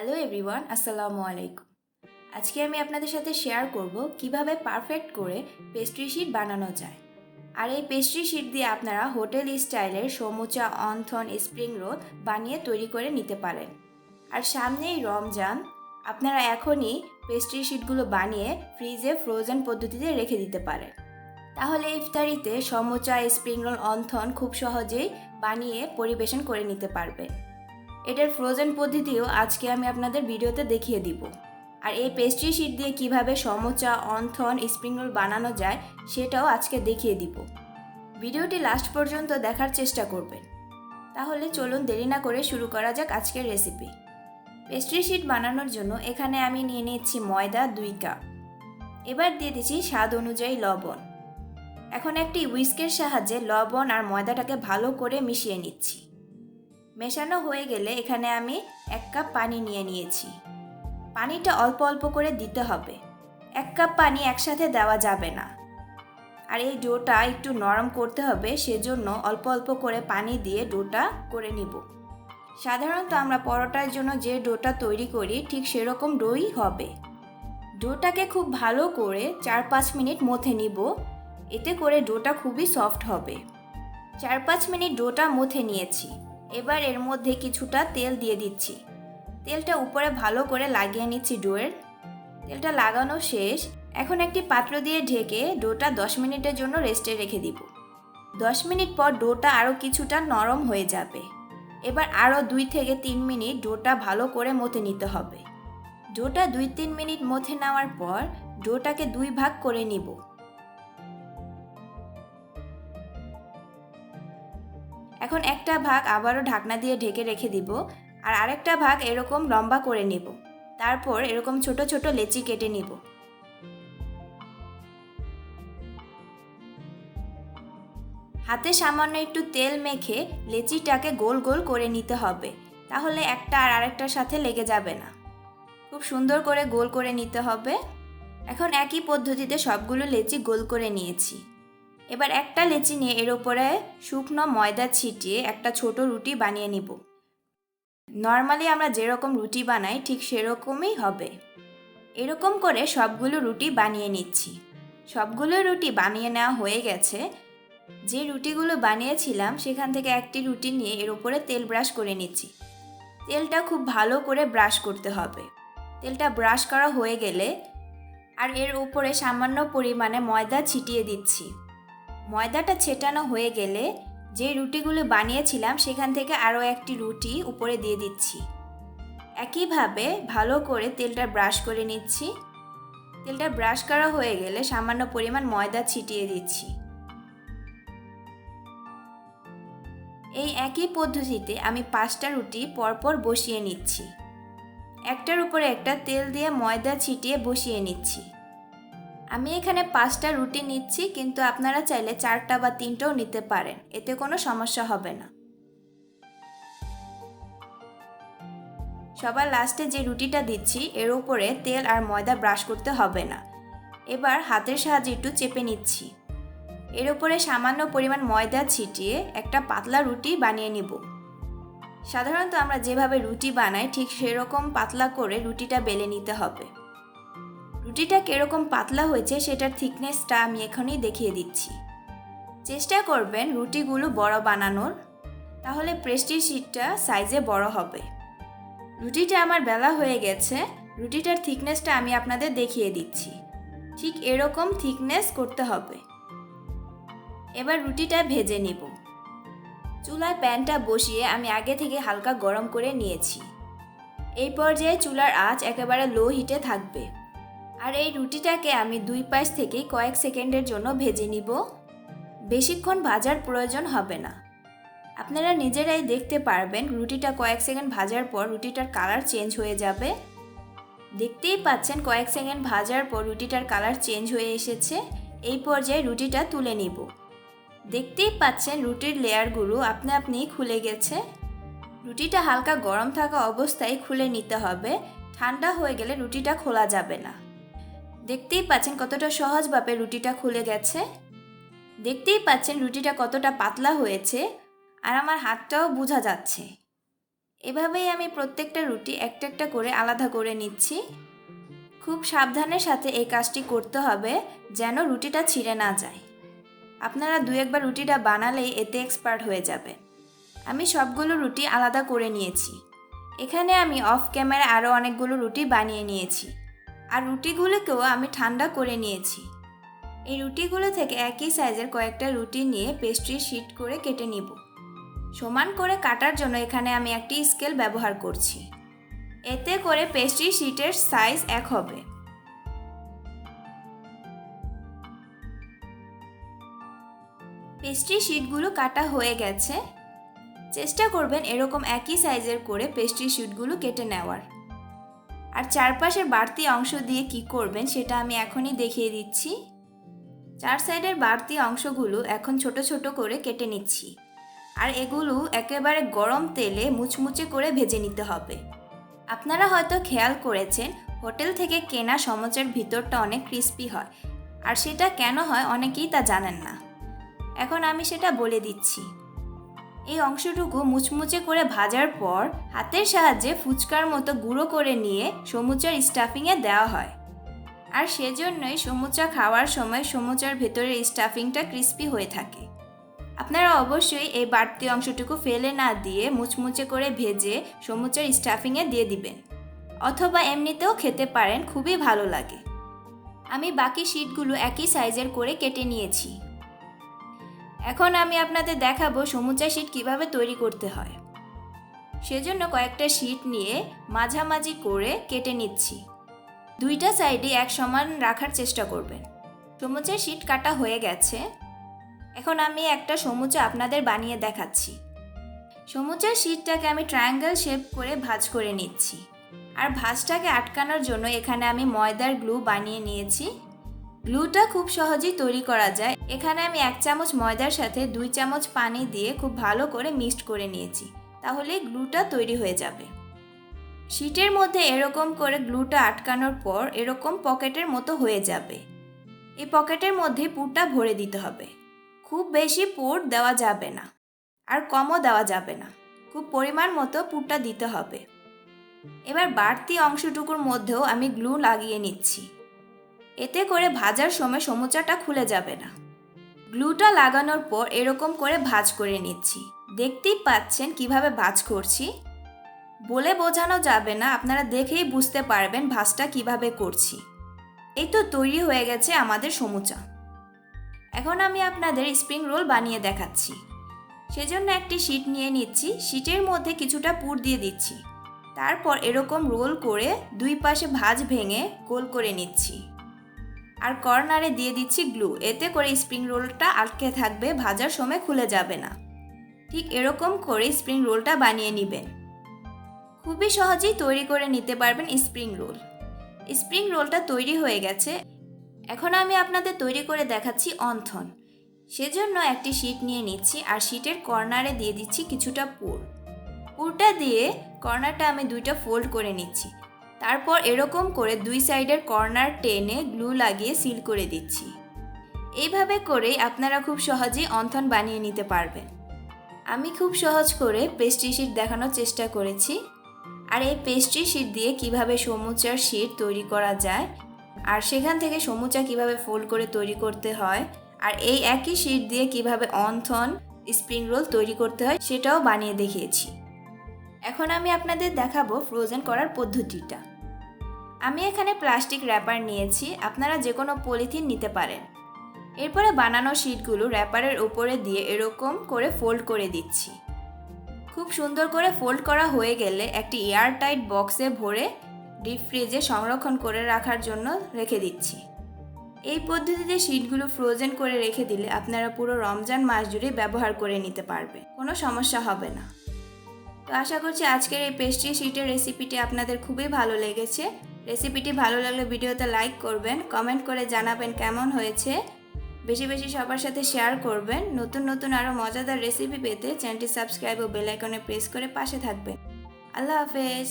Hello everyone, আসসালামু আলাইকুম। আজকে আমি আপনাদের সাথে শেয়ার করব কিভাবে পারফেক্ট করে পেস্ট্রি শিট বানানো যায়। আর এই পেস্ট্রি শিট দিয়ে আপনারা হোটেল স্টাইলের সমুচা, অনথন, স্প্রিং রোল বানিয়ে তৈরি করে নিতে পারেন। আর সামনেই রমজান, আপনারা এখনই পেস্ট্রি শিটগুলো বানিয়ে ফ্রিজে ফ্রোজেন পদ্ধতিতে রেখে দিতে পারেন। তাহলে ইফতারিতে সমুচা, স্প্রিং রোল, অনথন খুব সহজেই বানিয়ে পরিবেশন করে নিতে পারবেন। এটার ফ্রোজেন পদ্ধতিও আজকে আমি আপনাদের ভিডিওতে দেখিয়ে দিব। আর এই পেস্ট্রি শিট দিয়ে কিভাবে সমোচা, অনথন, স্প্রিং রোল বানানো যায় সেটাও আজকে দেখিয়ে দিব। ভিডিওটি লাস্ট পর্যন্ত দেখার চেষ্টা করবেন। তাহলে চলুন দেরি না করে শুরু করা যাক আজকের রেসিপি। পেস্ট্রি শিট বানানোর জন্য এখানে আমি নিয়ে নিচ্ছি ময়দা 2 কাপ। এবার দিয়ে দিচ্ছি স্বাদ অনুযায়ী লবণ। এখন একটি হুইস্কের সাহায্যে লবণ আর ময়দাটাকে ভালো করে মিশিয়ে নিচ্ছি। মেশানো হয়ে গেলে এখানে আমি 1 কাপ পানি নিয়ে নিয়েছি। পানিটা অল্প অল্প করে দিতে হবে, 1 কাপ পানি একসাথে দেওয়া যাবে না। আর এই ডোটা একটু নরম করতে হবে, সেজন্য অল্প অল্প করে পানি দিয়ে ডোটা করে নিব। সাধারণত আমরা পরোটার জন্য যে ডোটা তৈরি করি ঠিক সেরকম ডোই হবে। ডোটাকে খুব ভালো করে 4-5 মিনিট মথে নিব, এতে করে ডোটা খুবই সফট হবে। 4-5 মিনিট ডোটা মথে নিয়েছি। এবার এর মধ্যে কিছুটা তেল দিয়ে দিচ্ছি। তেলটা উপরে ভালো করে লাগিয়ে নিচ্ছি ডোয়ের। তেলটা লাগানো শেষ। এখন একটি পাত্র দিয়ে ঢেকে ডোটা 10 মিনিটের জন্য রেস্টে রেখে দিব। 10 মিনিট পর ডোটা আরও কিছুটা নরম হয়ে যাবে। এবার আরও 2 থেকে 3 মিনিট ডোটা ভালো করে মথে নিতে হবে। ডোটা 2-3 মিনিট মথে নেওয়ার পর ডোটাকে 2 ভাগ করে নিব। এখন একটা ভাগ আবারও ঢাকনা দিয়ে ঢেকে রেখে দিব, আর আরেকটা ভাগ এরকম লম্বা করে নেব। তারপর এরকম ছোট ছোট লেচি কেটে নিব। হাতে সামান্য একটু তেল মেখে লেচিটাকে গোল গোল করে নিতে হবে, তাহলে একটা আর আরেকটার সাথে লেগে যাবে না। খুব সুন্দর করে গোল করে নিতে হবে। এখন একই পদ্ধতিতে সবগুলো লেচি গোল করে নিয়েছি। এবার একটা লেচি নিয়ে এর উপরে শুকনো ময়দা ছিটিয়ে একটা ছোট রুটি বানিয়ে নিব। নর্মালি আমরা যেরকম রুটি বানাই ঠিক সেরকমই হবে। এরকম করে সবগুলো রুটি বানিয়ে নিচ্ছি। সবগুলো রুটি বানিয়ে নেওয়া হয়ে গেছে। যে রুটিগুলো বানিয়েছিলাম সেখান থেকে একটি রুটি নিয়ে এর উপরে তেল ব্রাশ করে নিচ্ছি। তেলটা খুব ভালো করে ব্রাশ করতে হবে। তেলটা ব্রাশ করা হয়ে গেলে আর এর উপরে সামান্য পরিমাণে ময়দা ছিটিয়ে দিচ্ছি। ময়দাটা ছেটানো হয়ে গেলে যে রুটিগুলো বানিয়েছিলাম সেখান থেকে আরও একটি রুটি উপরে দিয়ে দিচ্ছি। একইভাবে ভালো করে তেলটা ব্রাশ করে নিচ্ছি। তেলটা ব্রাশ করা হয়ে গেলে সামান্য পরিমাণ ময়দা ছিটিয়ে দিচ্ছি। এই একই পদ্ধতিতে আমি 5টা রুটি পরপর বসিয়ে নিচ্ছি। একটার উপরে একটা তেল দিয়ে ময়দা ছিটিয়ে বসিয়ে নিচ্ছি। আমি এখানে 5টা রুটি নিচ্ছি, কিন্তু আপনারা চাইলে 4টা বা 3টাও নিতে পারেন, এতে কোনো সমস্যা হবে না। সবার লাস্টে যে রুটিটা দিচ্ছি এর উপরে তেল আর ময়দা ব্রাশ করতে হবে না। এবার হাতের সাহায্যে একটু চেপে নিচ্ছি। এর উপরে সামান্য পরিমাণ ময়দা ছিটিয়ে একটা পাতলা রুটি বানিয়ে নিব। সাধারণত আমরা যেভাবে রুটি বানাই ঠিক সেরকম পাতলা করে রুটিটা বেলে নিতে হবে। রুটিটা কিরকম পাতলা হয়েছে সেটার থিকনেসটা আমি এখনই দেখিয়ে দিচ্ছি। চেষ্টা করবেন রুটিগুলো বড় বানানোর, তাহলে পেস্ট্রি শিটটা সাইজে বড় হবে। রুটিটা আমার বেলা হয়ে গেছে। রুটিটার থিকনেসটা আমি আপনাদের দেখিয়ে দিচ্ছি। ঠিক এরকম থিকনেস করতে হবে। এবার রুটিটা ভেজে নিব। চুলায় প্যানটা বসিয়ে আমি আগে থেকে হালকা গরম করে নিয়েছি। এই পর্যায়ে চুলার আঁচ একেবারে লো হিটে থাকবে। আর এই রুটিটাকে আমি 2 পাশ থেকে কয়েক সেকেন্ডের জন্য ভেজে নিব। বেশিক্ষণ ভাজার প্রয়োজন হবে না। আপনারা নিজেরাই দেখতে পারবেন রুটিটা কয়েক সেকেন্ড ভাজার পর রুটিটার কালার চেঞ্জ হয়ে যাবে। দেখতেই পাচ্ছেন কয়েক সেকেন্ড ভাজার পর রুটিটার কালার চেঞ্জ হয়ে এসেছে। এই পর্যায়ে রুটিটা তুলে নিব। দেখতেই পাচ্ছেন রুটির লেয়ারগুলো আপনা আপনি খুলে গেছে। রুটিটা হালকা গরম থাকা অবস্থায় খুলে নিতে হবে, ঠান্ডা হয়ে গেলে রুটিটা খোলা যাবে না। দেখতেই পাচ্ছেন কতটা সহজভাবে রুটিটা খুলে গেছে। দেখতেই পাচ্ছেন রুটিটা কতটা পাতলা হয়েছে, আর আমার হাতটাও বোঝা যাচ্ছে। এভাবেই আমি প্রত্যেকটা রুটি একটা একটা করে আলাদা করে নিচ্ছি। খুব সাবধানের সাথে এই কাজটি করতে হবে যেন রুটিটা ছিঁড়ে না যায়। আপনারা 2-1বার রুটিটা বানালেই এতে এক্সপার্ট হয়ে যাবে। আমি সবগুলো রুটি আলাদা করে নিয়েছি। এখানে আমি অফ ক্যামেরা আরও অনেকগুলো রুটি বানিয়ে নিয়েছি, আর রুটিগুলোকেও আমি ঠান্ডা করে নিয়েছি। এই রুটিগুলো থেকে একই সাইজের কয়েকটা রুটি নিয়ে পেস্ট্রি শিট করে কেটে নিব। সমান করে কাটার জন্য এখানে আমি একটি স্কেল ব্যবহার করছি। এতে করে পেস্ট্রি শিটের সাইজ এক হবে। পেস্ট্রি শিটগুলো কাটা হয়ে গেছে। চেষ্টা করবেন এরকম একই সাইজের করে পেস্ট্রি শিটগুলো কেটে নেওয়ার। আর চারপাশের বাড়তি অংশ দিয়ে কি করবেন সেটা আমি এখনই দেখিয়ে দিচ্ছি। 4 সাইডের বাড়তি অংশগুলো এখন ছোট ছোট করে কেটে নিচ্ছি, আর এগুলো একেবারে গরম তেলে মুচমুচে করে ভেজে নিতে হবে। আপনারা হয়তো খেয়াল করেছেন হোটেল থেকে কেনা সমোচার ভিতরটা অনেক ক্রিস্পি হয়, আর সেটা কেন হয় অনেকেই তা জানেন না। এখন আমি সেটা বলে দিচ্ছি। এই অংশটুকু মুচমুচে করে ভাজার পর হাতের সাহায্যে ফুচকার মতো গুঁড়ো করে নিয়ে সমুচার স্টাফিংয়ে দেওয়া হয়, আর সেজন্যই সমুচা খাওয়ার সময় সমুচার ভেতরের স্টাফিংটা ক্রিস্পি হয়ে থাকে। আপনারা অবশ্যই এই বাড়তি অংশটুকু ফেলে না দিয়ে মুচমুচে করে ভেজে সমুচার স্টাফিংয়ে দিয়ে দিবেন, অথবা এমনিতেও খেতে পারেন, খুবই ভালো লাগে। আমি বাকি শিটগুলো একই সাইজের করে কেটে নিয়েছি। এখন আমি আপনাদের দেখাবো সমুচা শিট কিভাবে তৈরি করতে হয়। সেজন্য কয়েকটা শিট নিয়ে মাঝামাঝি করে কেটে নিচ্ছি। দুইটা সাইডই এক সমান রাখার চেষ্টা করবেন। সমুচার শিট কাটা হয়ে গেছে। এখন আমি একটা সমুচা আপনাদের বানিয়ে দেখাচ্ছি। সমুচার শিটটাকে আমি ট্রায়াঙ্গেল শেপ করে ভাঁজ করে নিচ্ছি, আর ভাঁজটাকে আটকানোর জন্য এখানে আমি ময়দার গ্লু বানিয়ে নিয়েছি। গ্লুটা খুব সহজেই তৈরি করা যায়। এখানে আমি 1 চামচ ময়দার সাথে 2 চামচ পানি দিয়ে খুব ভালো করে মিক্সড করে নিয়েছি, তাহলে গ্লুটা তৈরি হয়ে যাবে। শিটের মধ্যে এরকম করে গ্লুটা আটকানোর পর এরকম পকেটের মতো হয়ে যাবে। এই পকেটের মধ্যে পুরটা ভরে দিতে হবে। খুব বেশি পুর দেওয়া যাবে না, আর কমও দেওয়া যাবে না। খুব পরিমাণ মতো পুরটা দিতে হবে। এবার বাড়তি অংশটুকুর মধ্যেও আমি গ্লু লাগিয়ে নিচ্ছি। এতে করে ভাজার সময় সমুচাটা খুলে যাবে না। গ্লুটা লাগানোর পর এরকম করে ভাঁজ করে নিচ্ছি। দেখতেই পাচ্ছেন কিভাবে ভাঁজ করছি। বলে বোঝানো যাবে না, আপনারা দেখেই বুঝতে পারবেন ভাঁজটা কিভাবে করছি। এই তো তৈরি হয়ে গেছে আমাদের সমুচা। এখন আমি আপনাদের স্প্রিং রোল বানিয়ে দেখাচ্ছি। সেজন্য একটি শিট নিয়ে নিচ্ছি। শিটের মধ্যে কিছুটা পুর দিয়ে দিচ্ছি। তারপর এরকম রোল করে দুই পাশে ভাঁজ ভেঙে গোল করে নিচ্ছি, আর কর্নারে দিয়ে দিচ্ছি গ্লু। এতে করে স্প্রিং রোলটা আটকে থাকবে, ভাজার সময় খুলে যাবে না। ঠিক এরকম করে স্প্রিং রোলটা বানিয়ে নেবেন। খুবই সহজেই তৈরি করে নিতে পারবেন স্প্রিং রোল। স্প্রিং রোলটা তৈরি হয়ে গেছে। এখন আমি আপনাদের তৈরি করে দেখাচ্ছি অনথন। সেজন্য একটি শিট নিয়ে নিচ্ছি, আর শিটের কর্নারে দিয়ে দিচ্ছি কিছুটা পুর। পুরটা দিয়ে কর্নারটা আমি 2টা ফোল্ড করে নিচ্ছি। তারপর এরকম করে 2 সাইডের কর্নার টেনে গ্লু লাগিয়ে সিল করে দিচ্ছি। এইভাবে করেই আপনারা খুব সহজেই অনথন বানিয়ে নিতে পারবেন। আমি খুব সহজ করে পেস্ট্রি শিট দেখানোর চেষ্টা করেছি। আর এই পেস্ট্রি শিট দিয়ে কিভাবে সমুচার শিট তৈরি করা যায়, আর সেখান থেকে সমুচা কিভাবে ফোল্ড করে তৈরি করতে হয়, আর এই একই শিট দিয়ে কিভাবে অনথন স্প্রিং রোল তৈরি করতে হয় সেটাও বানিয়ে দেখিয়েছি। এখন আমি আপনাদের দেখাবো ফ্রোজেন করার পদ্ধতিটা। আমি এখানে প্লাস্টিক র্যাপার নিয়েছি, আপনারা যে কোনো পলিথিন নিতে পারেন। এরপরে বানানো শিটগুলো র্যাপারের উপরে দিয়ে এরকম করে ফোল্ড করে দিচ্ছি। খুব সুন্দর করে ফোল্ড করা হয়ে গেলে একটি এয়ারটাইট বক্সে ভরে ডিপ ফ্রিজে সংরক্ষণ করে রাখার জন্য রেখে দিচ্ছি। এই পদ্ধতিতে শিটগুলো ফ্রোজেন করে রেখে দিলে আপনারা পুরো রমজান মাস জুড়ে ব্যবহার করে নিতে পারবেন, কোনো সমস্যা হবে না। তো আশা করছি আজকের এই পেস্ট্রি শিটের রেসিপিটি আপনাদের খুবই ভালো লেগেছে। রেসিপিটি ভালো লাগলে ভিডিওতে লাইক করবেন, কমেন্ট করে জানাবেন কেমন হয়েছে। বেশি বেশি সবার সাথে শেয়ার করবেন। নতুন নতুন আরও মজাদার রেসিপি পেতে চ্যানেলটি সাবস্ক্রাইব ও বেল আইকনে প্রেস করে পাশে থাকবেন। আল্লাহ হাফেজ।